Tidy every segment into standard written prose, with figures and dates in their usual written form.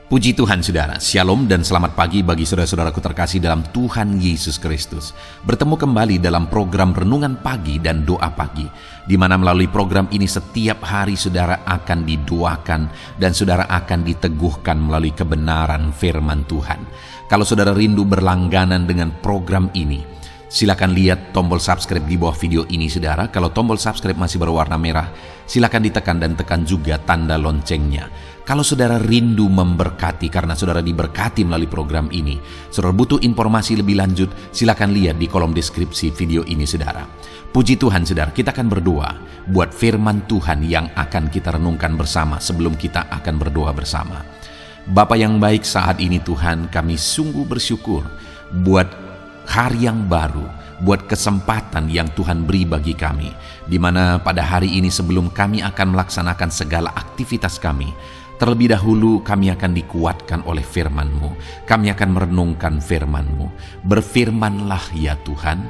Puji Tuhan saudara, Shalom dan selamat pagi bagi saudara-saudaraku terkasih dalam Tuhan Yesus Kristus. Bertemu kembali dalam program Renungan Pagi dan Doa Pagi, di mana melalui program ini setiap hari saudara akan didoakan dan saudara akan diteguhkan melalui kebenaran firman Tuhan. Kalau saudara rindu berlangganan dengan program ini, silakan lihat tombol subscribe di bawah video ini saudara. Kalau tombol subscribe masih berwarna merah, silakan ditekan dan tekan juga tanda loncengnya. Kalau saudara rindu memberkati karena saudara diberkati melalui program ini, saudara butuh informasi lebih lanjut, silakan lihat di kolom deskripsi video ini saudara. Puji Tuhan saudara, kita akan berdoa buat firman Tuhan yang akan kita renungkan bersama sebelum kita akan berdoa bersama. Bapa yang baik, saat ini Tuhan kami sungguh bersyukur buat hari yang baru, buat kesempatan yang Tuhan beri bagi kami, di mana pada hari ini sebelum kami akan melaksanakan segala aktivitas kami, terlebih dahulu kami akan dikuatkan oleh firman-Mu. Kami akan merenungkan firman-Mu. Berfirmanlah ya Tuhan,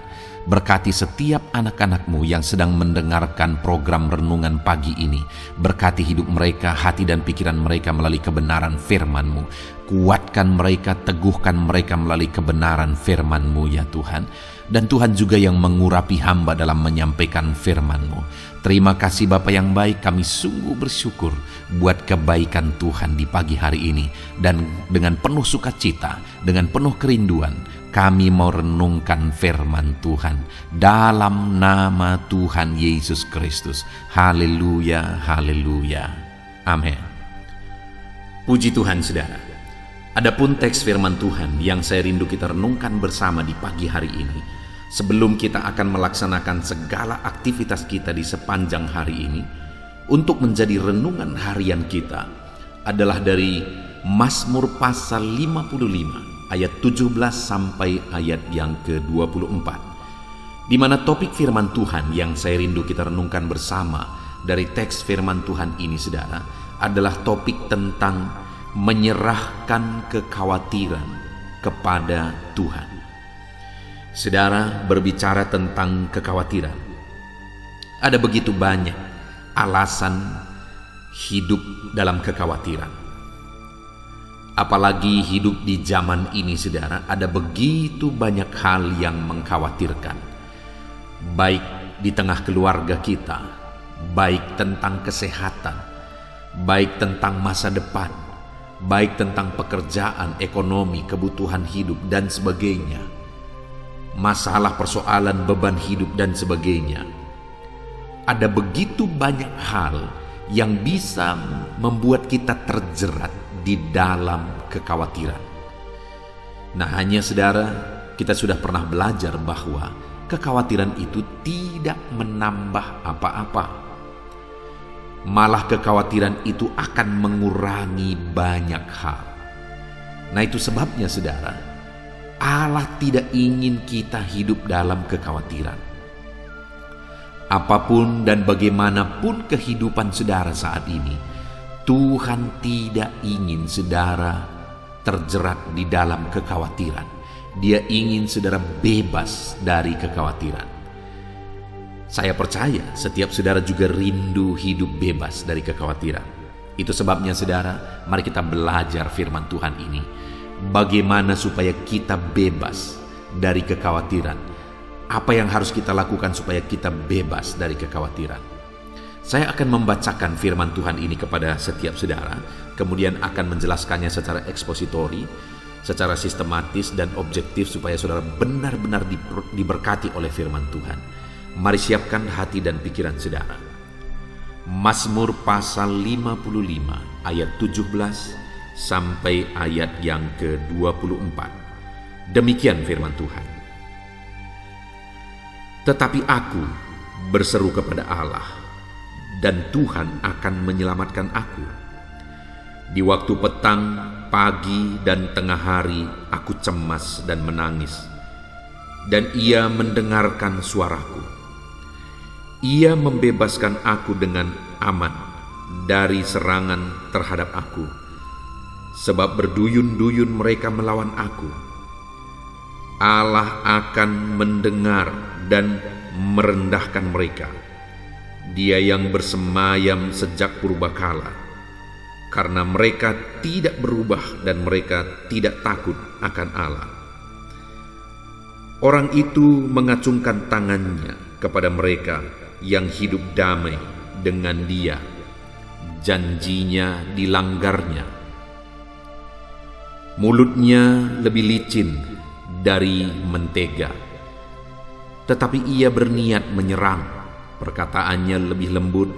berkati setiap anak-anak-Mu yang sedang mendengarkan program Renungan Pagi ini. Berkati hidup mereka, hati dan pikiran mereka melalui kebenaran firman-Mu. Kuatkan mereka, teguhkan mereka melalui kebenaran firman-Mu ya Tuhan. Dan Tuhan juga yang mengurapi hamba dalam menyampaikan firman-Mu. Terima kasih Bapa yang baik, kami sungguh bersyukur buat kebaikan Tuhan di pagi hari ini. Dan dengan penuh sukacita, dengan penuh kerinduan, kami mau renungkan firman Tuhan dalam nama Tuhan Yesus Kristus. Haleluya, haleluya. Amin. Puji Tuhan saudara. Adapun teks firman Tuhan yang saya rindu kita renungkan bersama di pagi hari ini, sebelum kita akan melaksanakan segala aktivitas kita di sepanjang hari ini, untuk menjadi renungan harian kita, adalah dari Mazmur pasal 55 ayat 17 sampai ayat yang ke-24, di mana topik firman Tuhan yang saya rindu kita renungkan bersama dari teks firman Tuhan ini saudara, adalah topik tentang menyerahkan kekhawatiran kepada Tuhan. Saudara, berbicara tentang kekhawatiran, ada begitu banyak alasan hidup dalam kekhawatiran. Apalagi hidup di zaman ini saudara, ada begitu banyak hal yang mengkhawatirkan. Baik di tengah keluarga kita, baik tentang kesehatan, baik tentang masa depan, baik tentang pekerjaan, ekonomi, kebutuhan hidup, dan sebagainya. Masalah, persoalan, beban hidup, dan sebagainya. Ada begitu banyak hal yang bisa membuat kita terjerat di dalam kekhawatiran. Nah, hanya saudara, kita sudah pernah belajar bahwa kekhawatiran itu tidak menambah apa-apa. Malah kekhawatiran itu akan mengurangi banyak hal. Nah, itu sebabnya saudara, Allah tidak ingin kita hidup dalam kekhawatiran. Apapun dan bagaimanapun kehidupan saudara saat ini, Tuhan tidak ingin saudara terjerat di dalam kekhawatiran. Dia ingin saudara bebas dari kekhawatiran. Saya percaya setiap saudara juga rindu hidup bebas dari kekhawatiran. Itu sebabnya saudara, mari kita belajar firman Tuhan ini. Bagaimana supaya kita bebas dari kekhawatiran. Apa yang harus kita lakukan supaya kita bebas dari kekhawatiran. Saya akan membacakan firman Tuhan ini kepada setiap saudara, kemudian akan menjelaskannya secara ekspositori, secara sistematis dan objektif supaya saudara benar-benar diberkati oleh firman Tuhan. Mari siapkan hati dan pikiran saudara. Mazmur pasal 55 ayat 17 sampai ayat yang ke-24. Demikian firman Tuhan. Tetapi aku berseru kepada Allah, dan Tuhan akan menyelamatkan aku. Di waktu petang, pagi, dan tengah hari aku cemas dan menangis, dan Ia mendengarkan suaraku. Ia membebaskan aku dengan aman dari serangan terhadap aku, sebab berduyun-duyun mereka melawan aku. Allah akan mendengar dan merendahkan mereka. Dia yang bersemayam sejak purbakala, karena mereka tidak berubah dan mereka tidak takut akan Allah. Orang itu mengacungkan tangannya kepada mereka yang hidup damai dengan Dia. Janjinya dilanggarnya. Mulutnya lebih licin dari mentega, tetapi ia berniat menyerang. Perkataannya lebih lembut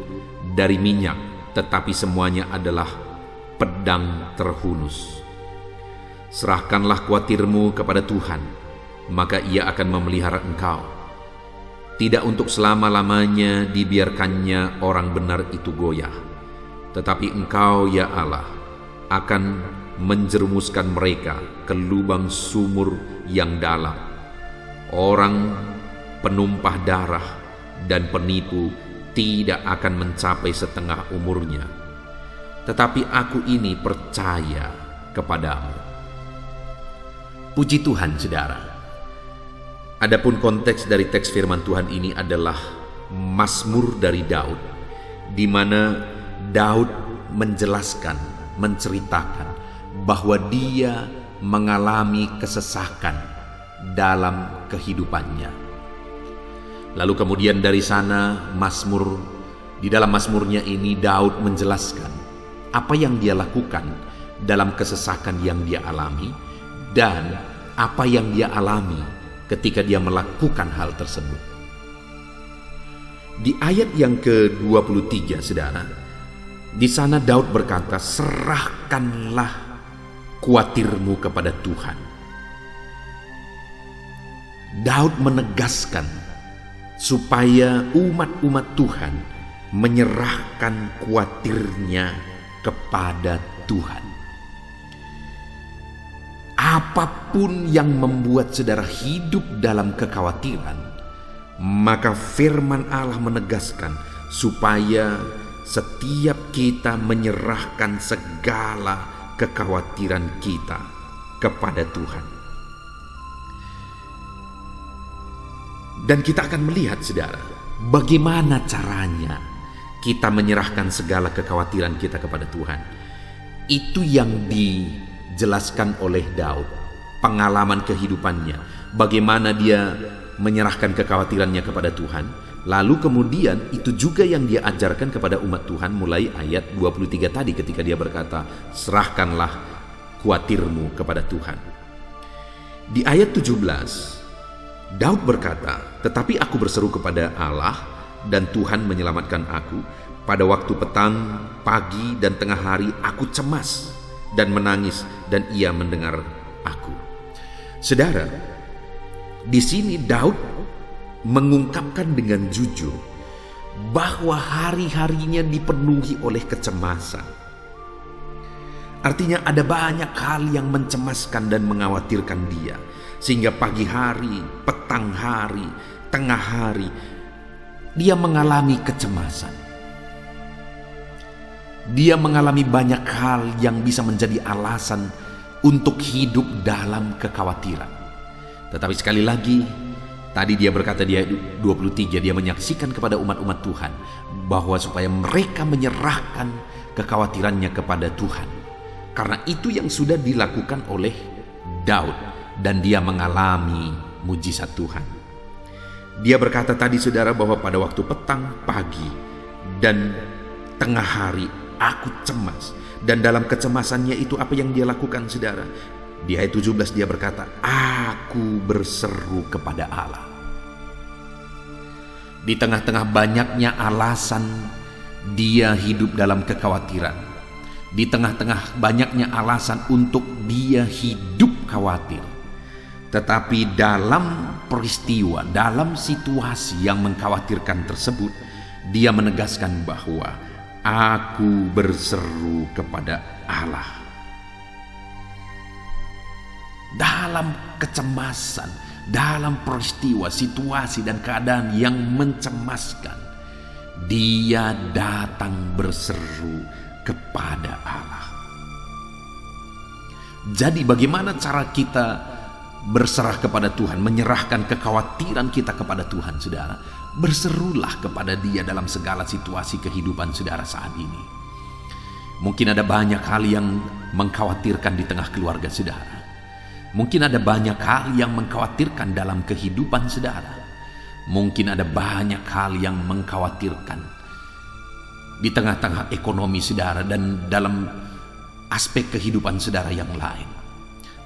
dari minyak, tetapi semuanya adalah pedang terhunus. Serahkanlah khawatirmu kepada Tuhan, maka Ia akan memelihara engkau. Tidak untuk selama-lamanya dibiarkannya orang benar itu goyah, tetapi engkau, ya Allah, akan menjerumuskan mereka ke lubang sumur yang dalam. Orang penumpah darah dan penipu tidak akan mencapai setengah umurnya. Tetapi aku ini percaya kepadamu. Puji Tuhan, saudara. Adapun konteks dari teks firman Tuhan ini adalah Mazmur dari Daud, di mana Daud menjelaskan, menceritakan bahwa dia mengalami kesesakan dalam kehidupannya. Lalu kemudian dari sana di dalam Mazmurnya ini Daud menjelaskan apa yang dia lakukan dalam kesesakan yang dia alami dan apa yang dia alami ketika dia melakukan hal tersebut. Di ayat yang ke-23, saudara, di sana Daud berkata, serahkanlah khawatirmu kepada Tuhan. Daud menegaskan supaya umat-umat Tuhan menyerahkan khawatirnya kepada Tuhan. Apapun yang membuat saudara hidup dalam kekhawatiran, maka firman Allah menegaskan supaya setiap kita menyerahkan segala kekhawatiran kita kepada Tuhan. Dan kita akan melihat, saudara, bagaimana caranya kita menyerahkan segala kekhawatiran kita kepada Tuhan. Itu yang dijelaskan oleh Daud, pengalaman kehidupannya, bagaimana dia menyerahkan kekhawatirannya kepada Tuhan. Lalu kemudian itu juga yang dia ajarkan kepada umat Tuhan mulai ayat 23 tadi ketika dia berkata, serahkanlah khawatirmu kepada Tuhan. Di ayat 17, Daud berkata, tetapi aku berseru kepada Allah dan Tuhan menyelamatkan aku. Pada waktu petang, pagi, dan tengah hari aku cemas dan menangis dan Ia mendengar aku. Saudara, di sini Daud mengungkapkan dengan jujur bahwa hari-harinya dipenuhi oleh kecemasan. Artinya ada banyak hal yang mencemaskan dan mengkhawatirkan dia, sehingga pagi hari, petang hari, tengah hari dia mengalami kecemasan. Dia mengalami banyak hal yang bisa menjadi alasan untuk hidup dalam kekhawatiran. Tetapi sekali lagi, tadi dia berkata di ayat 23, dia menyaksikan kepada umat-umat Tuhan bahwa supaya mereka menyerahkan kekhawatirannya kepada Tuhan. Karena itu yang sudah dilakukan oleh Daud dan dia mengalami mujizat Tuhan. Dia berkata tadi, saudara, bahwa pada waktu petang, pagi, dan tengah hari aku cemas. Dan dalam kecemasannya itu apa yang dia lakukan, saudara? Di ayat 17 dia berkata, aku berseru kepada Allah. Di tengah-tengah banyaknya alasan dia hidup dalam kekhawatiran, di tengah-tengah banyaknya alasan untuk dia hidup khawatir, tetapi dalam peristiwa, dalam situasi yang mengkhawatirkan tersebut, dia menegaskan bahwa aku berseru kepada Allah. Dalam kecemasan, dalam peristiwa, situasi, dan keadaan yang mencemaskan, dia datang berseru kepada Allah. Jadi bagaimana cara kita berserah kepada Tuhan, menyerahkan kekhawatiran kita kepada Tuhan, saudara? Berserulah kepada Dia dalam segala situasi kehidupan saudara saat ini. Mungkin ada banyak hal yang mengkhawatirkan di tengah keluarga saudara. Mungkin ada banyak hal yang mengkhawatirkan dalam kehidupan saudara. Mungkin ada banyak hal yang mengkhawatirkan di tengah-tengah ekonomi saudara dan dalam aspek kehidupan saudara yang lain.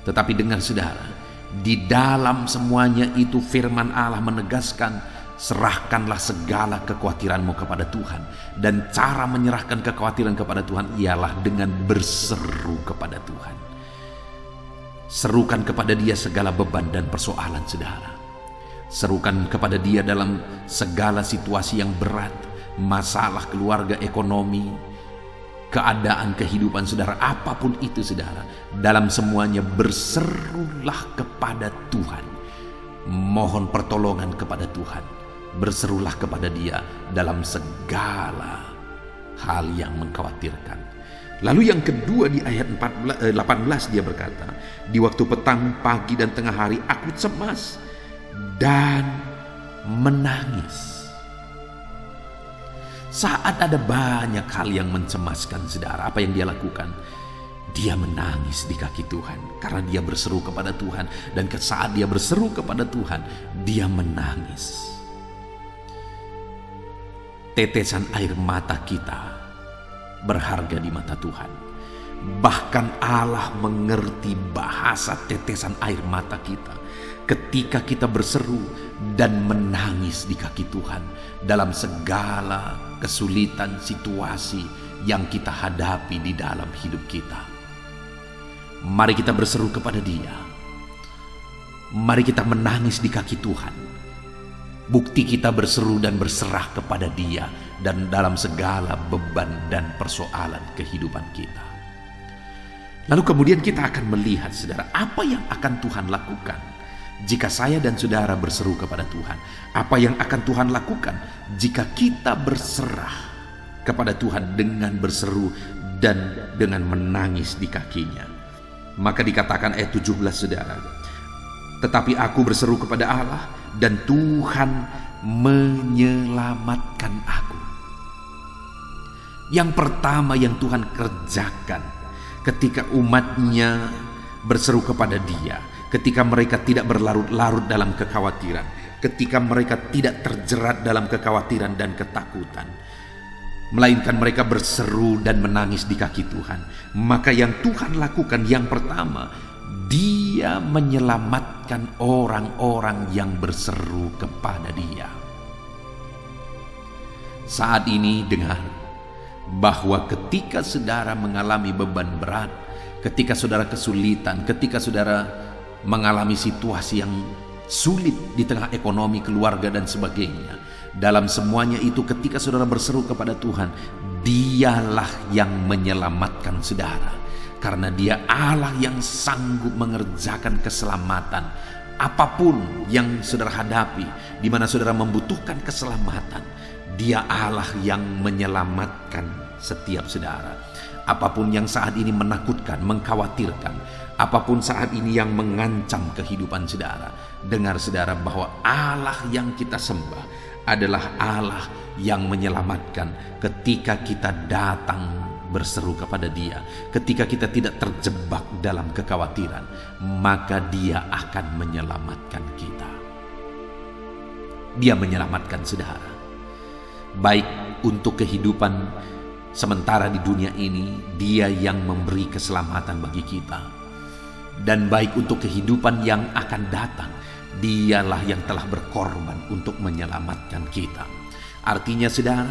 Tetapi dengar saudara, di dalam semuanya itu firman Allah menegaskan, serahkanlah segala kekhawatiranmu kepada Tuhan. Dan cara menyerahkan kekhawatiran kepada Tuhan ialah dengan berseru kepada Tuhan. Serukan kepada Dia segala beban dan persoalan saudara. Serukan kepada Dia dalam segala situasi yang berat, masalah keluarga, ekonomi, keadaan kehidupan saudara, apapun itu saudara. Dalam semuanya berserulah kepada Tuhan. Mohon pertolongan kepada Tuhan. Berserulah kepada Dia dalam segala hal yang mengkhawatirkan. Lalu yang kedua di ayat 18 dia berkata, di waktu petang, pagi dan tengah hari aku cemas dan menangis. Saat ada banyak hal yang mencemaskan saudara, apa yang dia lakukan? Dia menangis di kaki Tuhan karena dia berseru kepada Tuhan. Dan saat dia berseru kepada Tuhan, dia menangis. Tetesan air mata kita berharga di mata Tuhan. Bahkan Allah mengerti bahasa tetesan air mata kita ketika kita berseru dan menangis di kaki Tuhan dalam segala kesulitan situasi yang kita hadapi di dalam hidup kita. Mari kita berseru kepada Dia. Mari kita menangis di kaki Tuhan. Bukti kita berseru dan berserah kepada Dia dan dalam segala beban dan persoalan kehidupan kita. Lalu kemudian kita akan melihat saudara, apa yang akan Tuhan lakukan jika saya dan saudara berseru kepada Tuhan. Apa yang akan Tuhan lakukan jika kita berserah kepada Tuhan dengan berseru dan dengan menangis di kakinya. Maka dikatakan ayat 17 saudara, tetapi aku berseru kepada Allah dan Tuhan menyelamatkan aku. Yang pertama yang Tuhan kerjakan ketika umatnya berseru kepada Dia, ketika mereka tidak berlarut-larut dalam kekhawatiran, ketika mereka tidak terjerat dalam kekhawatiran dan ketakutan, melainkan mereka berseru dan menangis di kaki Tuhan. Maka yang Tuhan lakukan yang pertama, Dia menyelamatkan orang-orang yang berseru kepada Dia. Saat ini dengar bahwa ketika saudara mengalami beban berat, ketika saudara kesulitan, ketika saudara mengalami situasi yang sulit di tengah ekonomi, keluarga dan sebagainya, dalam semuanya itu ketika saudara berseru kepada Tuhan, Dialah yang menyelamatkan saudara. Karena Dia Allah yang sanggup mengerjakan keselamatan. Apapun yang saudara hadapi, di mana saudara membutuhkan keselamatan, Dia Allah yang menyelamatkan setiap saudara. Apapun yang saat ini menakutkan, mengkhawatirkan, apapun saat ini yang mengancam kehidupan saudara, dengar saudara bahwa Allah yang kita sembah adalah Allah yang menyelamatkan ketika kita datang berseru kepada Dia. Ketika kita tidak terjebak dalam kekhawatiran, maka Dia akan menyelamatkan kita. Dia menyelamatkan saudara, baik untuk kehidupan sementara di dunia ini, Dia yang memberi keselamatan bagi kita, dan baik untuk kehidupan yang akan datang, Dialah yang telah berkorban untuk menyelamatkan kita. Artinya saudara,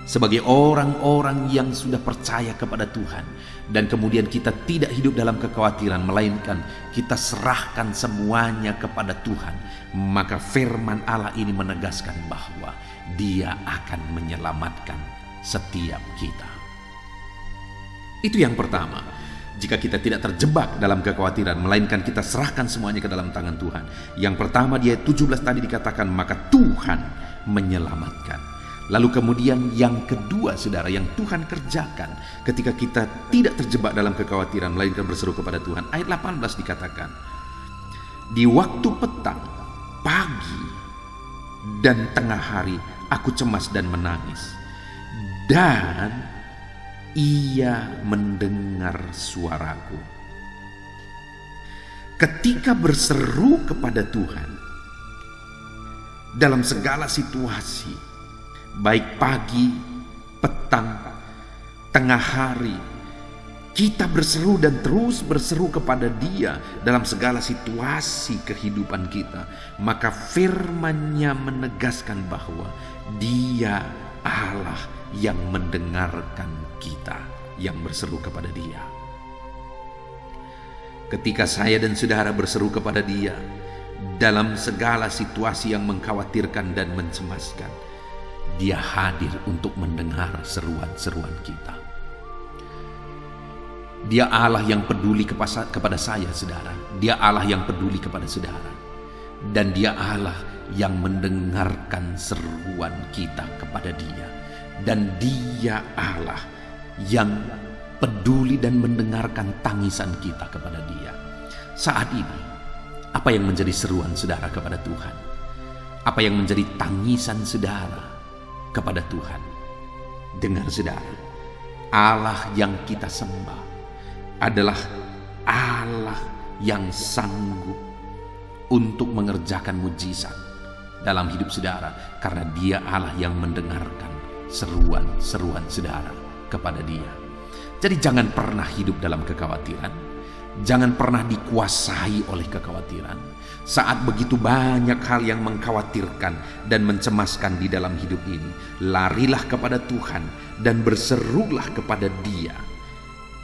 sebagai orang-orang yang sudah percaya kepada Tuhan, dan kemudian kita tidak hidup dalam kekhawatiran, melainkan kita serahkan semuanya kepada Tuhan, maka firman Allah ini menegaskan bahwa Dia akan menyelamatkan setiap kita. Itu yang pertama. Jika kita tidak terjebak dalam kekhawatiran, melainkan kita serahkan semuanya ke dalam tangan Tuhan. Yang pertama di ayat 17 tadi dikatakan, maka Tuhan menyelamatkan. Lalu kemudian yang kedua saudara, yang Tuhan kerjakan ketika kita tidak terjebak dalam kekhawatiran, melainkan berseru kepada Tuhan. Ayat 18 dikatakan, di waktu petang, pagi, dan tengah hari aku cemas dan menangis. Dan Ia mendengar suaraku. Ketika berseru kepada Tuhan dalam segala situasi, baik pagi, petang, tengah hari, kita berseru dan terus berseru kepada Dia dalam segala situasi kehidupan kita, maka firman-Nya menegaskan bahwa Dia Allah yang mendengarkan kita yang berseru kepada Dia. Ketika saya dan saudara berseru kepada Dia dalam segala situasi yang mengkhawatirkan dan mencemaskan, Dia hadir untuk mendengar seruan-seruan kita. Dia Allah yang peduli kepada saya, saudara. Dia Allah yang peduli kepada saudara. Dan Dia Allah yang mendengarkan seruan kita kepada Dia. Dan Dia Allah yang peduli dan mendengarkan tangisan kita kepada Dia. Saat ini, apa yang menjadi seruan saudara kepada Tuhan? Apa yang menjadi tangisan saudara kepada Tuhan? Dengar saudara, Allah yang kita sembah adalah Allah yang sanggup untuk mengerjakan mujizat dalam hidup saudara, karena Dia Allah yang mendengarkan seruan-seruan saudara kepada Dia. Jadi jangan pernah hidup dalam kekhawatiran, jangan pernah dikuasai oleh kekhawatiran. Saat begitu banyak hal yang mengkhawatirkan dan mencemaskan di dalam hidup ini, larilah kepada Tuhan dan berserulah kepada Dia.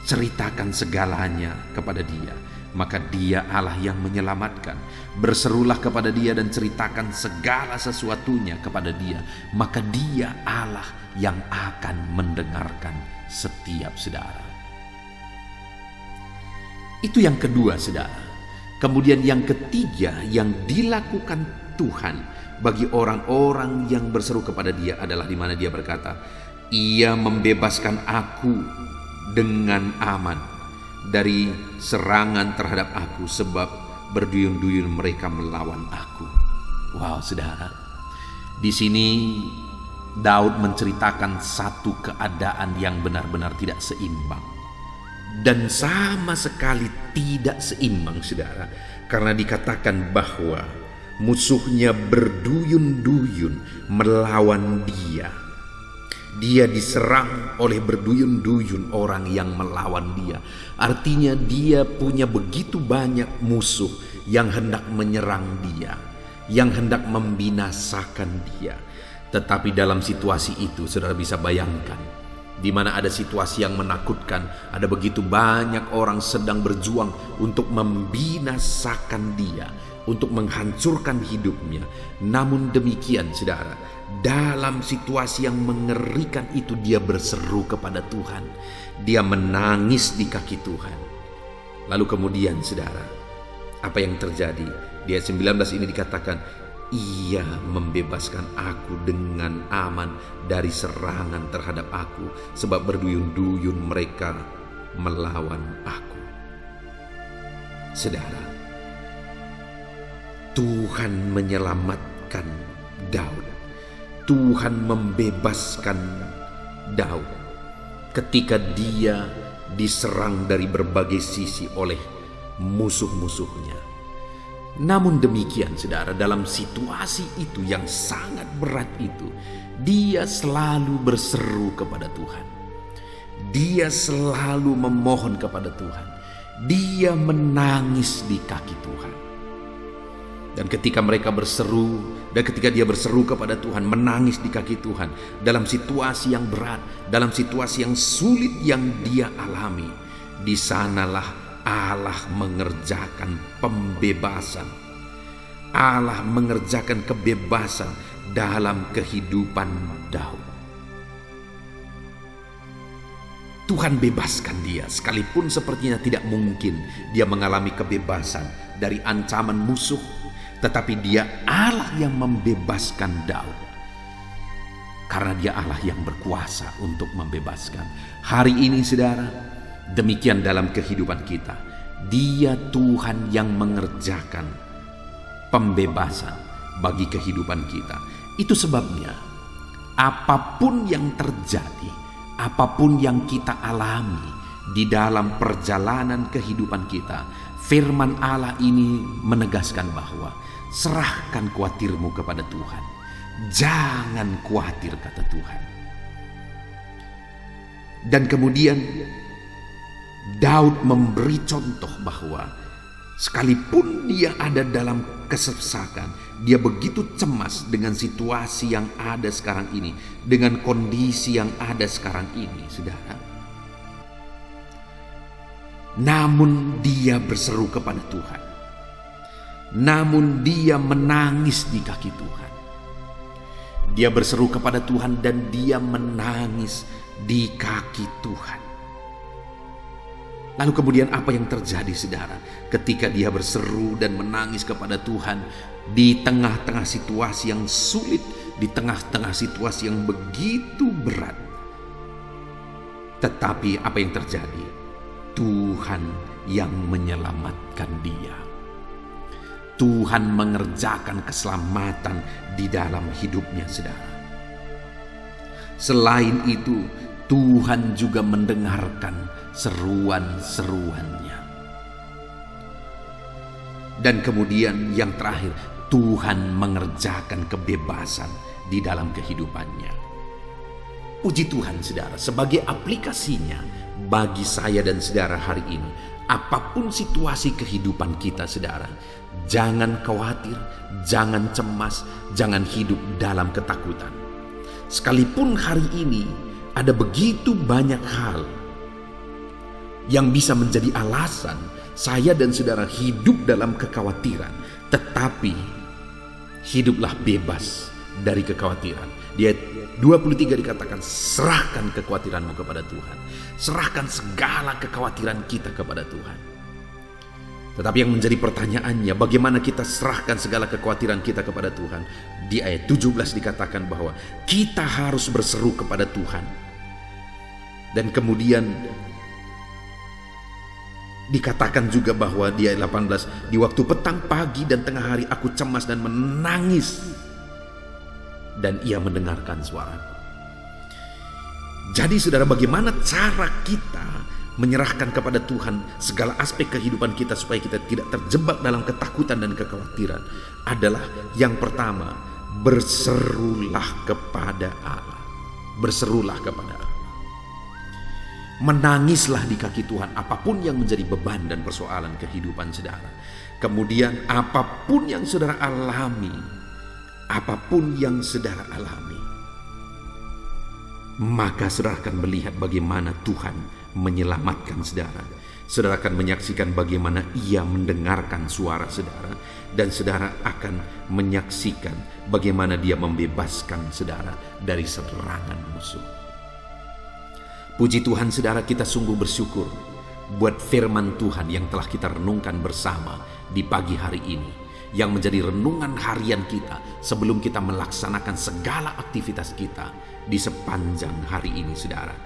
Ceritakan segalanya kepada Dia, maka Dia Allah yang menyelamatkan. Berserulah kepada Dia dan ceritakan segala sesuatunya kepada Dia, maka Dia Allah yang akan mendengarkan setiap saudara. Itu yang kedua, saudara. Kemudian yang ketiga yang dilakukan Tuhan bagi orang-orang yang berseru kepada Dia adalah di mana Dia berkata, Ia membebaskan aku dengan aman dari serangan terhadap aku, sebab berduyun-duyun mereka melawan aku. Wow, saudara. Di sini Daud menceritakan satu keadaan yang benar-benar tidak seimbang. Dan sama sekali tidak seimbang, saudara. Karena dikatakan bahwa musuhnya berduyun-duyun melawan dia. Dia diserang oleh berduyun-duyun orang yang melawan dia. Artinya dia punya begitu banyak musuh yang hendak menyerang dia, yang hendak membinasakan dia. Tetapi dalam situasi itu, saudara bisa bayangkan, di mana ada situasi yang menakutkan, ada begitu banyak orang sedang berjuang untuk membinasakan dia, untuk menghancurkan hidupnya. Namun demikian, saudara, dalam situasi yang mengerikan itu dia berseru kepada Tuhan. Dia menangis di kaki Tuhan. Lalu kemudian, saudara, apa yang terjadi? Di ayat 19 ini dikatakan, Ia membebaskan aku dengan aman dari serangan terhadap aku, sebab berduyun-duyun mereka melawan aku. Saudara, Tuhan menyelamatkan Daud. Tuhan membebaskan Daud ketika dia diserang dari berbagai sisi oleh musuh-musuhnya. Namun demikian, saudara, dalam situasi itu yang sangat berat itu, dia selalu berseru kepada Tuhan. Dia selalu memohon kepada Tuhan. Dia menangis di kaki Tuhan. Dan ketika mereka berseru, dan ketika dia berseru kepada Tuhan, menangis di kaki Tuhan, dalam situasi yang berat, dalam situasi yang sulit yang dia alami, di sanalah Allah mengerjakan pembebasan. Allah mengerjakan kebebasan dalam kehidupan Daud. Tuhan bebaskan dia, sekalipun sepertinya tidak mungkin dia mengalami kebebasan dari ancaman musuh, tetapi dia Allah yang membebaskan Daud. Karena dia Allah yang berkuasa untuk membebaskan. Hari ini, saudara, demikian dalam kehidupan kita. Dia Tuhan yang mengerjakan pembebasan bagi kehidupan kita. Itu sebabnya apapun yang terjadi, apapun yang kita alami di dalam perjalanan kehidupan kita, firman Allah ini menegaskan bahwa serahkan khawatirmu kepada Tuhan. Jangan khawatir, kata Tuhan. Dan kemudian Daud memberi contoh bahwa sekalipun dia ada dalam kesesakan, dia begitu cemas dengan situasi yang ada sekarang ini, dengan kondisi yang ada sekarang ini, saudara. Namun dia berseru kepada Tuhan. Namun dia menangis di kaki Tuhan. Dia berseru kepada Tuhan dan dia menangis di kaki Tuhan. Lalu kemudian apa yang terjadi, saudara? Ketika dia berseru dan menangis kepada Tuhan di tengah-tengah situasi yang sulit, di tengah-tengah situasi yang begitu berat. Tetapi apa yang terjadi? Tuhan yang menyelamatkan dia. Tuhan mengerjakan keselamatan di dalam hidupnya, saudara. Selain itu, Tuhan juga mendengarkan seruan-seruannya. Dan kemudian yang terakhir, Tuhan mengerjakan kebebasan di dalam kehidupannya. Puji Tuhan, saudara, sebagai aplikasinya bagi saya dan saudara hari ini, apapun situasi kehidupan kita, saudara, jangan khawatir, jangan cemas, jangan hidup dalam ketakutan. Sekalipun hari ini ada begitu banyak hal yang bisa menjadi alasan saya dan saudara hidup dalam kekhawatiran, tetapi hiduplah bebas dari kekhawatiran. Di ayat 23 dikatakan, serahkan kekhawatiranmu kepada Tuhan. Serahkan segala kekhawatiran kita kepada Tuhan. Tetapi yang menjadi pertanyaannya, bagaimana kita serahkan segala kekhawatiran kita kepada Tuhan? Di ayat 17 dikatakan bahwa kita harus berseru kepada Tuhan. Dan kemudian dikatakan juga bahwa di ayat 18, di waktu petang, pagi, dan tengah hari aku cemas dan menangis, dan ia mendengarkan suaraku. Jadi saudara, bagaimana cara kita menyerahkan kepada Tuhan segala aspek kehidupan kita supaya kita tidak terjebak dalam ketakutan dan kekhawatiran? Adalah yang pertama, berserulah kepada Allah. Berserulah kepada Allah. Menangislah di kaki Tuhan apapun yang menjadi beban dan persoalan kehidupan saudara. Kemudian apapun yang saudara alami, maka saudara akan melihat bagaimana Tuhan menyelamatkan saudara. Saudara akan menyaksikan bagaimana ia mendengarkan suara saudara, dan saudara akan menyaksikan bagaimana dia membebaskan saudara dari serangan musuh. Puji Tuhan, saudara, kita sungguh bersyukur buat firman Tuhan yang telah kita renungkan bersama di pagi hari ini, yang menjadi renungan harian kita sebelum kita melaksanakan segala aktivitas kita di sepanjang hari ini, saudara.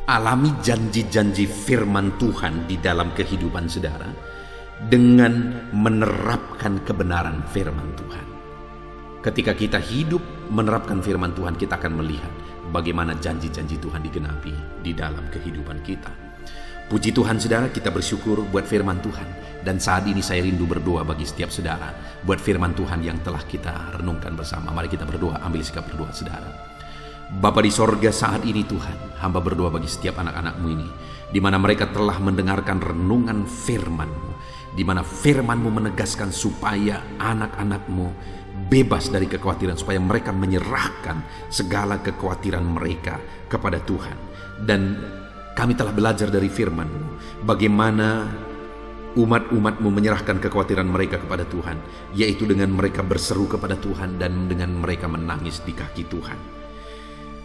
Alami janji-janji firman Tuhan di dalam kehidupan saudara dengan menerapkan kebenaran firman Tuhan. Ketika kita hidup menerapkan firman Tuhan, kita akan melihat bagaimana janji-janji Tuhan digenapi di dalam kehidupan kita. Puji Tuhan, saudara, kita bersyukur buat firman Tuhan. Dan saat ini saya rindu berdoa bagi setiap saudara buat firman Tuhan yang telah kita renungkan bersama. Mari kita berdoa, ambil sikap berdoa, saudara. Bapa di sorga, saat ini Tuhan, hamba berdoa bagi setiap anak-anak-Mu ini, di mana mereka telah mendengarkan renungan firman-Mu, di mana firman-Mu menegaskan supaya anak-anak-Mu bebas dari kekhawatiran, supaya mereka menyerahkan segala kekhawatiran mereka kepada Tuhan. Dan kami telah belajar dari firman-Mu bagaimana umat-umat-Mu menyerahkan kekhawatiran mereka kepada Tuhan, yaitu dengan mereka berseru kepada Tuhan dan dengan mereka menangis di kaki Tuhan.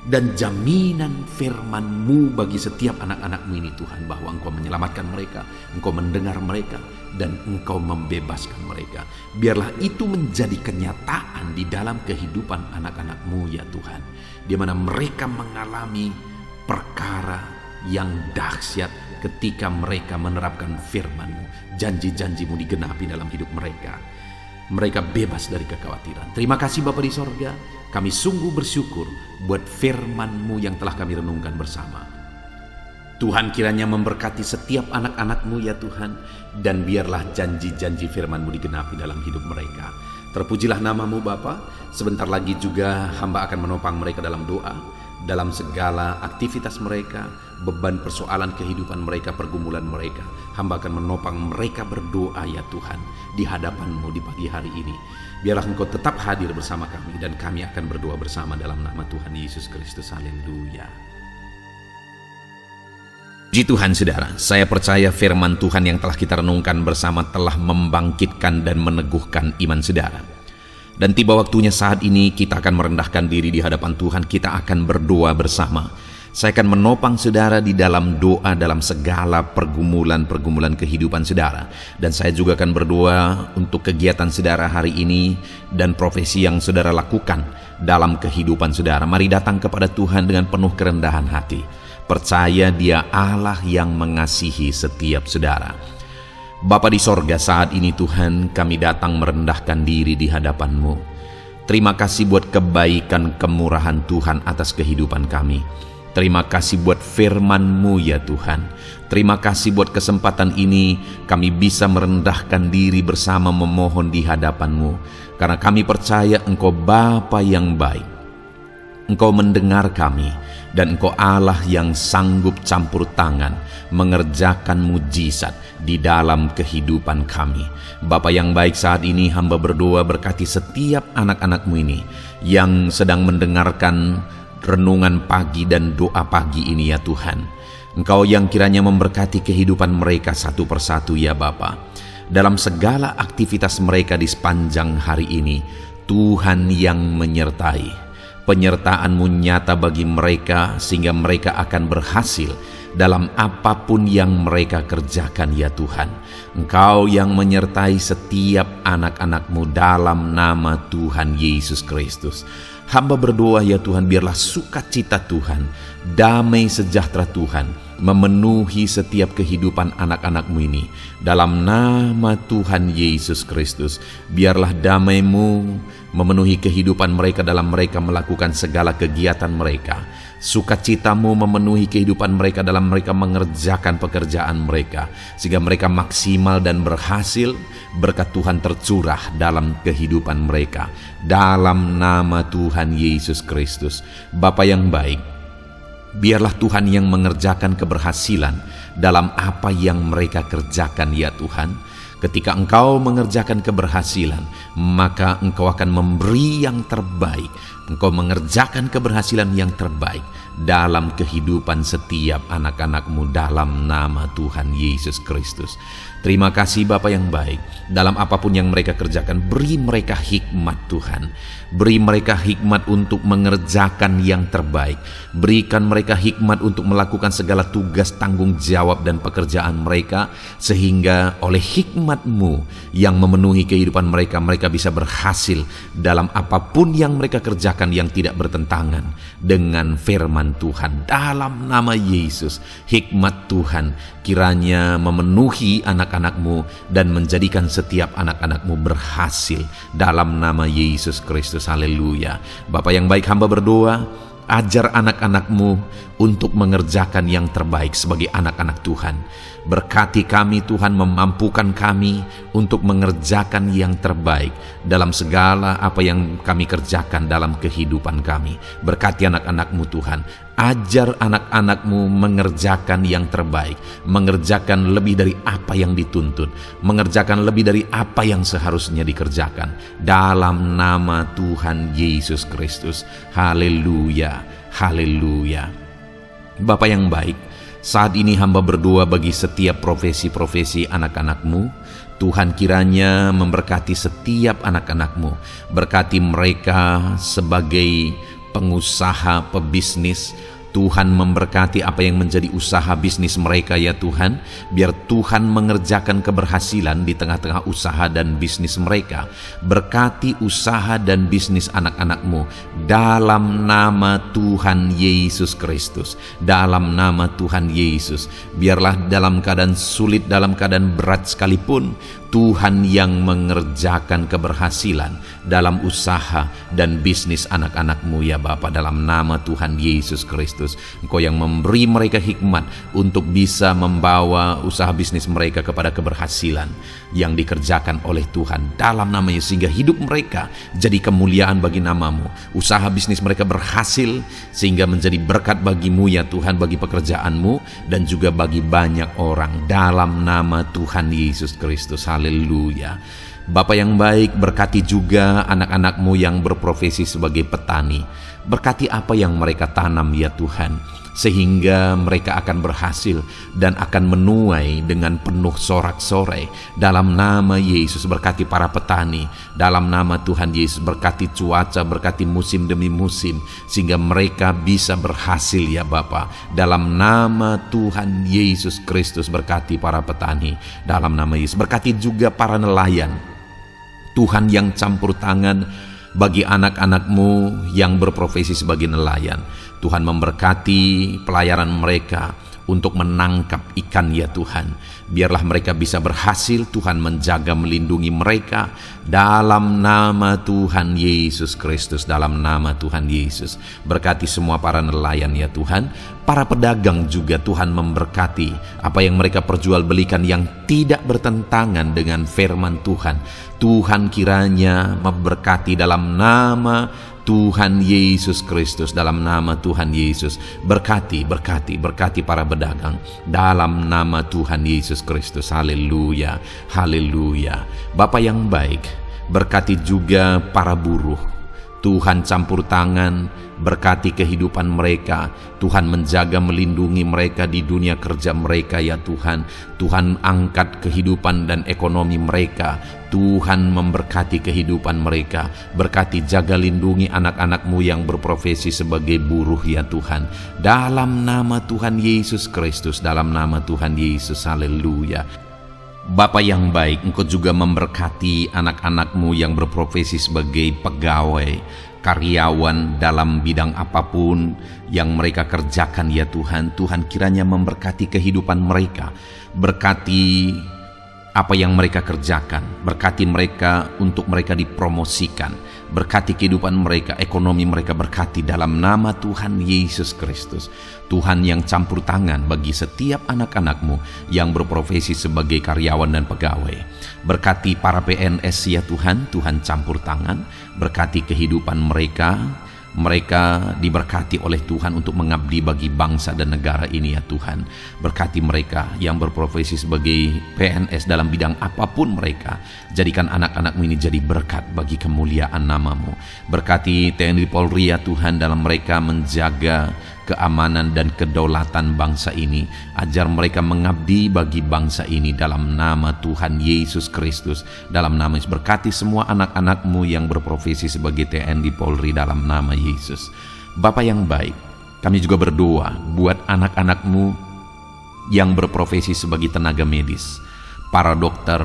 Dan jaminan firman-Mu bagi setiap anak-anak-Mu ini, Tuhan, bahwa Engkau menyelamatkan mereka, Engkau mendengar mereka, dan Engkau membebaskan mereka. Biarlah itu menjadi kenyataan di dalam kehidupan anak-anak-Mu, ya Tuhan, di mana mereka mengalami perkara yang dahsyat ketika mereka menerapkan firman-Mu. Janji-janji-Mu digenapi dalam hidup mereka. mereka bebas dari kekhawatiran. Terima kasih Bapa di sorga, kami sungguh bersyukur buat firman-Mu yang telah kami renungkan bersama. Tuhan kiranya memberkati setiap anak-anak-Mu ya Tuhan, dan biarlah janji-janji firman-Mu digenapi dalam hidup mereka. Terpujilah nama-Mu Bapa. Sebentar lagi juga hamba akan menopang mereka dalam doa, dalam segala aktivitas mereka, beban persoalan kehidupan mereka, pergumulan mereka. Hamba akan menopang mereka berdoa ya Tuhan di hadapan-Mu di pagi hari ini. Biarlah Engkau tetap hadir bersama kami, dan kami akan berdoa bersama dalam nama Tuhan Yesus Kristus. Haleluya. Puji Tuhan saudara, saya percaya firman Tuhan yang telah kita renungkan bersama telah membangkitkan dan meneguhkan iman saudara. Dan tiba waktunya saat ini kita akan merendahkan diri di hadapan Tuhan, kita akan berdoa bersama. Saya akan menopang saudara di dalam doa dalam segala pergumulan-pergumulan kehidupan saudara. Dan saya juga akan berdoa untuk kegiatan saudara hari ini dan profesi yang saudara lakukan dalam kehidupan saudara. Mari datang kepada Tuhan dengan penuh kerendahan hati. Percaya Dia Allah yang mengasihi setiap saudara. Bapa di sorga, saat ini Tuhan kami datang merendahkan diri di hadapan-Mu. Terima kasih buat kebaikan kemurahan Tuhan atas kehidupan kami. Terima kasih buat firman-Mu ya Tuhan. Terima kasih buat kesempatan ini kami bisa merendahkan diri bersama memohon di hadapan-Mu. Karena kami percaya Engkau Bapa yang baik. Engkau mendengar kami, dan Engkau Allah yang sanggup campur tangan mengerjakan mujizat di dalam kehidupan kami. Bapa yang baik, saat ini hamba berdoa berkati setiap anak-anak-Mu ini yang sedang mendengarkan renungan pagi dan doa pagi ini ya Tuhan. Engkau yang kiranya memberkati kehidupan mereka satu persatu ya Bapa. Dalam segala aktivitas mereka di sepanjang hari ini, Tuhan yang menyertai. Penyertaan-Mu nyata bagi mereka sehingga mereka akan berhasil dalam apapun yang mereka kerjakan ya Tuhan. Engkau yang menyertai setiap anak-anak-Mu dalam nama Tuhan Yesus Kristus. Hamba berdoa ya Tuhan, biarlah sukacita Tuhan, damai sejahtera Tuhan memenuhi setiap kehidupan anak-anak-Mu ini. Dalam nama Tuhan Yesus Kristus, biarlah damai-Mu memenuhi kehidupan mereka dalam mereka melakukan segala kegiatan mereka. Sukacita-Mu memenuhi kehidupan mereka dalam mereka mengerjakan pekerjaan mereka, sehingga mereka maksimal dan berhasil. Berkat Tuhan tercurah dalam kehidupan mereka. Dalam nama Tuhan Yesus Kristus. Bapa yang baik, biarlah Tuhan yang mengerjakan keberhasilan dalam apa yang mereka kerjakan ya Tuhan. Ketika Engkau mengerjakan keberhasilan, maka Engkau akan memberi yang terbaik. Engkau mengerjakan keberhasilan yang terbaik dalam kehidupan setiap anak-anak-Mu dalam nama Tuhan Yesus Kristus. Terima kasih Bapa yang baik. Dalam apapun yang mereka kerjakan, beri mereka hikmat Tuhan. Beri mereka hikmat untuk mengerjakan yang terbaik. Berikan mereka hikmat untuk melakukan segala tugas, tanggung jawab dan pekerjaan mereka, sehingga oleh hikmat-Mu yang memenuhi kehidupan mereka, mereka bisa berhasil dalam apapun yang mereka kerjakan yang tidak bertentangan dengan firman Tuhan. Dalam nama Yesus, hikmat Tuhan kiranya memenuhi anak-anak-Mu dan menjadikan setiap anak-anak-Mu berhasil dalam nama Yesus Kristus. Haleluya. Bapa yang baik, hamba berdoa, ajar anak-anak-Mu untuk mengerjakan yang terbaik sebagai anak-anak Tuhan. Berkati kami Tuhan, memampukan kami untuk mengerjakan yang terbaik dalam segala apa yang kami kerjakan dalam kehidupan kami. Berkati anak-anak-Mu Tuhan. Ajar anak-anak-Mu mengerjakan yang terbaik, mengerjakan lebih dari apa yang dituntut, mengerjakan lebih dari apa yang seharusnya dikerjakan. Dalam nama Tuhan Yesus Kristus. Haleluya, haleluya. Bapa yang baik, saat ini hamba berdoa bagi setiap profesi-profesi anak-anak-Mu. Tuhan kiranya memberkati setiap anak-anak-Mu. Berkati mereka sebagai pengusaha, pebisnis. Tuhan memberkati apa yang menjadi usaha bisnis mereka ya Tuhan. Biar Tuhan mengerjakan keberhasilan di tengah-tengah usaha dan bisnis mereka. Berkati usaha dan bisnis anak-anak-Mu dalam nama Tuhan Yesus Kristus. Dalam nama Tuhan Yesus. Biarlah dalam keadaan sulit, dalam keadaan berat sekalipun, Tuhan yang mengerjakan keberhasilan dalam usaha dan bisnis anak-anak-Mu ya Bapa, dalam nama Tuhan Yesus Kristus. Engkau yang memberi mereka hikmat untuk bisa membawa usaha bisnis mereka kepada keberhasilan yang dikerjakan oleh Tuhan dalam nama Yesus, sehingga hidup mereka jadi kemuliaan bagi nama-Mu. Usaha bisnis mereka berhasil sehingga menjadi berkat bagi-Mu ya Tuhan, bagi pekerjaan-Mu dan juga bagi banyak orang dalam nama Tuhan Yesus Kristus. Haleluya. Bapa yang baik, berkati juga anak-anak-Mu yang berprofesi sebagai petani. Berkati apa yang mereka tanam ya Tuhan, sehingga mereka akan berhasil dan akan menuai dengan penuh sorak-sorai dalam nama Yesus. Berkati para petani dalam nama Tuhan Yesus. Berkati cuaca, berkati musim demi musim, sehingga mereka bisa berhasil ya Bapa, dalam nama Tuhan Yesus Kristus. Berkati para petani dalam nama Yesus. Berkati juga para nelayan, Tuhan yang campur tangan bagi anak-anak-Mu yang berprofesi sebagai nelayan. Tuhan memberkati pelayaran mereka untuk menangkap ikan ya Tuhan. Biarlah mereka bisa berhasil, Tuhan menjaga melindungi mereka dalam nama Tuhan Yesus Kristus, dalam nama Tuhan Yesus. Berkati semua para nelayan ya Tuhan. Para pedagang juga Tuhan memberkati apa yang mereka perjualbelikan yang tidak bertentangan dengan firman Tuhan. Tuhan kiranya memberkati dalam nama Tuhan Yesus Kristus, dalam nama Tuhan Yesus. Berkati para pedagang dalam nama Tuhan Yesus Kristus. Haleluya, haleluya. Bapa yang baik, berkati juga para buruh. Tuhan campur tangan, berkati kehidupan mereka. Tuhan menjaga melindungi mereka di dunia kerja mereka ya Tuhan. Tuhan angkat kehidupan dan ekonomi mereka. Tuhan memberkati kehidupan mereka. Berkati, jaga, lindungi anak-anak-Mu yang berprofesi sebagai buruh ya Tuhan. Dalam nama Tuhan Yesus Kristus, dalam nama Tuhan Yesus. Haleluya. Bapa yang baik, Engkau juga memberkati anak-anak-Mu yang berprofesi sebagai pegawai, karyawan dalam bidang apapun yang mereka kerjakan ya Tuhan. Tuhan kiranya memberkati kehidupan mereka. Berkati apa yang mereka kerjakan. Berkati mereka untuk mereka dipromosikan. Berkati kehidupan mereka, ekonomi mereka. Berkati dalam nama Tuhan Yesus Kristus. Tuhan yang campur tangan bagi setiap anak-anak-Mu yang berprofesi sebagai karyawan dan pegawai. Berkati para PNS ya Tuhan. Tuhan campur tangan. Berkati kehidupan mereka. Mereka diberkati oleh Tuhan untuk mengabdi bagi bangsa dan negara ini ya Tuhan. Berkati mereka yang berprofesi sebagai PNS dalam bidang apapun mereka. Jadikan anak-anak-Mu ini jadi berkat bagi kemuliaan nama-Mu. Berkati TNI Polri ya Tuhan, dalam mereka menjaga keamanan dan kedaulatan bangsa ini. Ajar mereka mengabdi bagi bangsa ini dalam nama Tuhan Yesus Kristus. Dalam nama Yesus, berkati semua anak-anak-Mu yang berprofesi sebagai TNI Polri dalam nama Yesus. Bapa yang baik, kami juga berdoa buat anak-anak-Mu yang berprofesi sebagai tenaga medis, para dokter,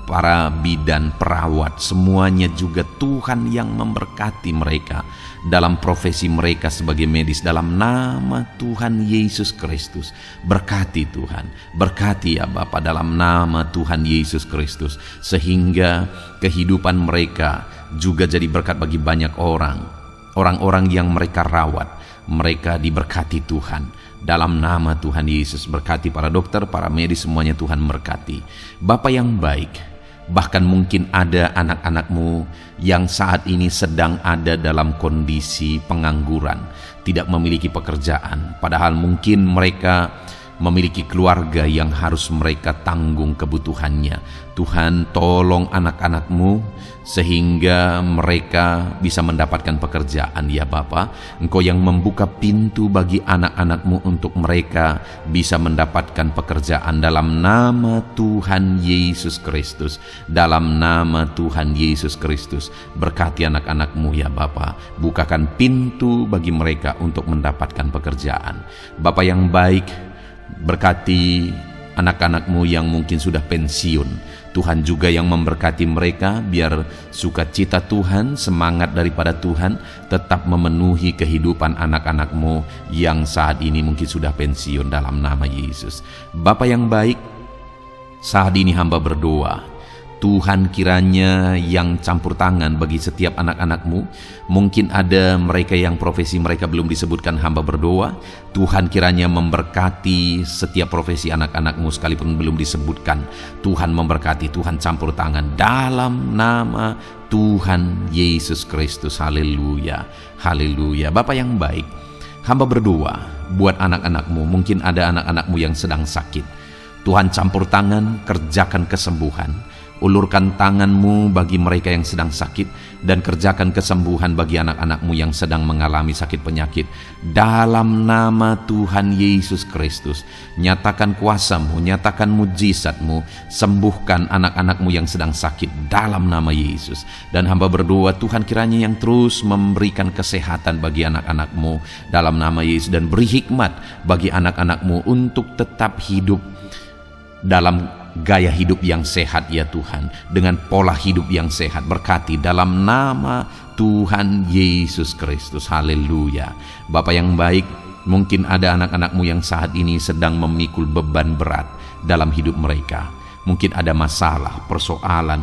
para bidan, perawat, semuanya juga Tuhan yang memberkati mereka dalam profesi mereka sebagai medis dalam nama Tuhan Yesus Kristus. Berkati Tuhan, berkati ya Bapa dalam nama Tuhan Yesus Kristus, sehingga kehidupan mereka juga jadi berkat bagi banyak orang-orang yang mereka rawat. Mereka diberkati Tuhan dalam nama Tuhan Yesus. Berkati para dokter, para medis, semuanya Tuhan berkati. Bapa yang baik, bahkan mungkin ada anak-anak-Mu yang saat ini sedang ada dalam kondisi pengangguran, tidak memiliki pekerjaan, padahal mungkin mereka memiliki keluarga yang harus mereka tanggung kebutuhannya. Tuhan, tolong anak-anak-Mu sehingga mereka bisa mendapatkan pekerjaan ya Bapa. Engkau yang membuka pintu bagi anak-anak-Mu untuk mereka bisa mendapatkan pekerjaan dalam nama Tuhan Yesus Kristus. Dalam nama Tuhan Yesus Kristus, berkati anak-anak-Mu ya Bapa. Bukakan pintu bagi mereka untuk mendapatkan pekerjaan. Bapa yang baik, berkati anak-anak-Mu yang mungkin sudah pensiun. Tuhan juga yang memberkati mereka, biar sukacita Tuhan, semangat daripada Tuhan tetap memenuhi kehidupan anak-anak-Mu yang saat ini mungkin sudah pensiun dalam nama Yesus. Bapa yang baik, saat ini hamba berdoa, Tuhan kiranya yang campur tangan bagi setiap anak-anak-Mu. Mungkin ada mereka yang profesi mereka belum disebutkan, hamba berdoa Tuhan kiranya memberkati setiap profesi anak-anak-Mu sekalipun belum disebutkan. Tuhan memberkati, Tuhan campur tangan dalam nama Tuhan Yesus Kristus. Haleluya, haleluya. Bapa yang baik, hamba berdoa buat anak-anak-Mu. Mungkin ada anak-anak-Mu yang sedang sakit. Tuhan campur tangan, kerjakan kesembuhan. Ulurkan tangan-Mu bagi mereka yang sedang sakit, dan kerjakan kesembuhan bagi anak-anak-Mu yang sedang mengalami sakit penyakit. Dalam nama Tuhan Yesus Kristus, nyatakan kuasa-Mu, nyatakan mujizat-Mu, sembuhkan anak-anak-Mu yang sedang sakit dalam nama Yesus. Dan hamba berdoa Tuhan kiranya yang terus memberikan kesehatan bagi anak-anak-Mu dalam nama Yesus, dan beri hikmat bagi anak-anak-Mu untuk tetap hidup dalam gaya hidup yang sehat ya Tuhan, dengan pola hidup yang sehat. Berkati dalam nama Tuhan Yesus Kristus. Haleluya. Bapa yang baik, mungkin ada anak-anak-Mu yang saat ini sedang memikul beban berat dalam hidup mereka. Mungkin ada masalah, persoalan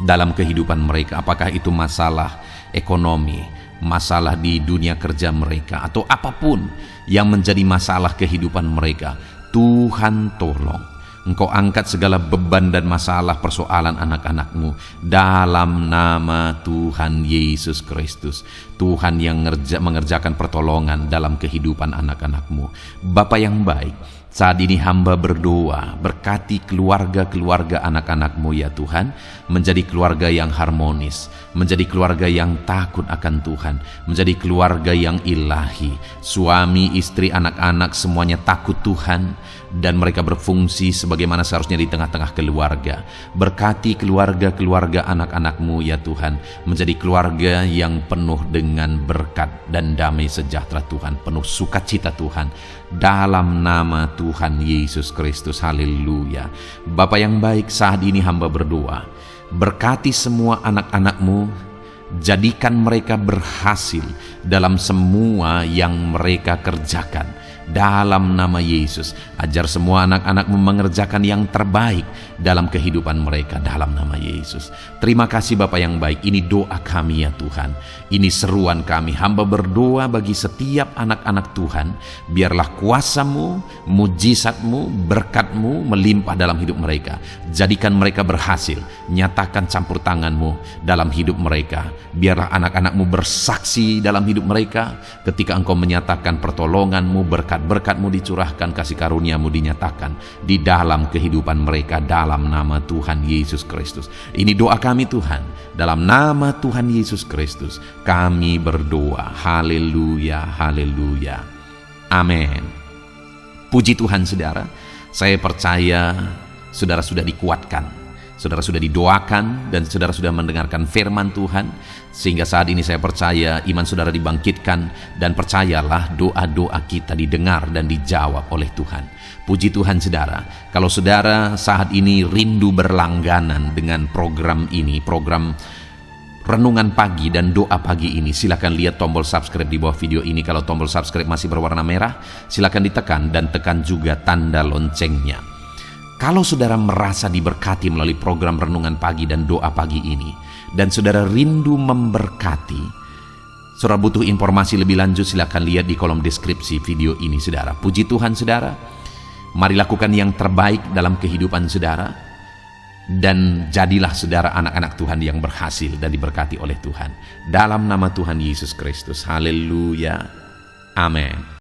dalam kehidupan mereka. Apakah itu masalah ekonomi, masalah di dunia kerja mereka, atau apapun yang menjadi masalah kehidupan mereka. Tuhan tolong, Engkau angkat segala beban dan masalah persoalan anak-anak-Mu dalam nama Tuhan Yesus Kristus. Tuhan yang mengerjakan pertolongan dalam kehidupan anak-anak-Mu. Bapa yang baik, saat ini hamba berdoa, berkati keluarga-keluarga anak-anak-Mu ya Tuhan, menjadi keluarga yang harmonis, menjadi keluarga yang takut akan Tuhan, menjadi keluarga yang ilahi. Suami, istri, anak-anak semuanya takut Tuhan, dan mereka berfungsi sebagaimana seharusnya di tengah-tengah keluarga. Berkati keluarga-keluarga anak-anak-Mu ya Tuhan, menjadi keluarga yang penuh dengan berkat dan damai sejahtera Tuhan, penuh sukacita Tuhan, dalam nama Tuhan Yesus Kristus. Haleluya. Bapa yang baik, saat ini hamba berdoa, berkati semua anak-anak-Mu, jadikan mereka berhasil dalam semua yang mereka kerjakan dalam nama Yesus. Ajar semua anak-anak-Mu mengerjakan yang terbaik dalam kehidupan mereka dalam nama Yesus. Terima kasih Bapa yang baik. Ini doa kami ya Tuhan, ini seruan kami. Hamba berdoa bagi setiap anak-anak Tuhan, biarlah kuasa-Mu, mujizat-Mu, berkat-Mu melimpah dalam hidup mereka. Jadikan mereka berhasil. Nyatakan campur tangan-Mu dalam hidup mereka. Biarlah anak-anak-Mu bersaksi dalam hidup mereka ketika Engkau menyatakan pertolongan-Mu, berkat-Mu dicurahkan, kasih karunia-Mu dinyatakan di dalam kehidupan mereka dalam nama Tuhan Yesus Kristus. Ini doa kami Tuhan, dalam nama Tuhan Yesus Kristus kami berdoa. Haleluya, haleluya, amin. Puji Tuhan saudara, saya percaya saudara sudah dikuatkan, saudara sudah didoakan, dan saudara sudah mendengarkan firman Tuhan, sehingga saat ini saya percaya iman saudara dibangkitkan, dan percayalah doa-doa kita didengar dan dijawab oleh Tuhan. Puji Tuhan saudara, kalau saudara saat ini rindu berlangganan dengan program ini, program Renungan Pagi dan Doa Pagi ini, silakan lihat tombol subscribe di bawah video ini. Kalau tombol subscribe masih berwarna merah, silakan ditekan, dan tekan juga tanda loncengnya. Kalau saudara merasa diberkati melalui program Renungan Pagi dan Doa Pagi ini, dan saudara rindu memberkati, saudara butuh informasi lebih lanjut, silakan lihat di kolom deskripsi video ini saudara. Puji Tuhan saudara, mari lakukan yang terbaik dalam kehidupan saudara, dan jadilah saudara anak-anak Tuhan yang berhasil dan diberkati oleh Tuhan. Dalam nama Tuhan Yesus Kristus. Haleluya, amin.